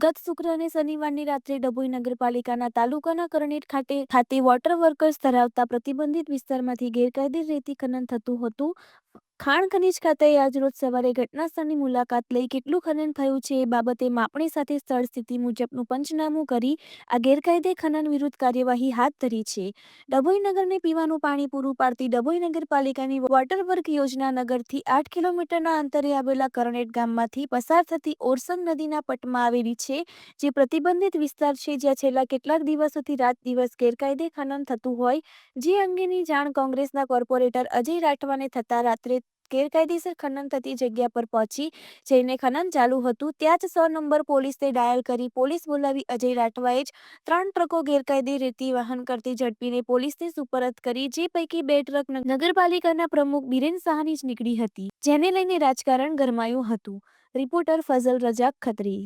ગત શુક્ર અને શનિવારની રાત્રે ડભોઈ નગરપાલિકાના તાલુકાના કરણેટ ખાતે વોટર વર્કર્સ ધરાવતા પ્રતિબંધિત વિસ્તારમાંથી ગેરકાયદે રેતી ખનન થતું હતું. ખાણ ખનીજ ખાતાએ આજરોજ સવારે ઘટના સ્થળની મુલાકાત લઈ કેટલું ખનન થયું છે એ બાબતે માપણી સાથે સ્થળ સ્થિતિ મુજબનું પંચનામું કરી આ ગેરકાયદે ખનન વિરુદ્ધ કાર્યવાહી હાથ ધરી છે. ડભોઈ નગરને પીવાનું પાણી પૂરું પાડતી ડભોઈ નગરપાલિકાની વોટર વર્ક યોજના નગરથી 8 કિલોમીટરના અંતરે આવેલા કરણેટ ગામમાંથી પસાર થતી ઓરસંગ નદીના પટમાં આવેલી છે, જે પ્રતિબંધિત વિસ્તાર છે, જ્યાં છેલ્લા કેટલાક દિવસોથી રાત દિવસ ગેરકાયદે ખનન થતું હોય, જે અંગેની જાણ કોંગ્રેસના કોર્પોરેટર અજય રાઠવાને થતા રાત્રે ગેરકાયદેસર ખનન થતી જગ્યા પર પહોંચી જઈને ખનન ચાલુ હતું ત્યાં જ 100 નંબર પોલીસને ડાયલ કરી પોલીસ બોલાવી અજય રાઠવાએ જ 3 ટ્રકો ગેરકાયદે રેતી વહન કરતી ઝડપીને પોલીસને સુપરત કરી, જે પૈકી 2 ટ્રક નગરપાલિકાના પ્રમુખ બિરેન શાહની જ નીકળી હતી, જેને લઈને રાજકારણ ગરમાયું હતું. રિપોર્ટર ફઝલ રજાક ખત્રી.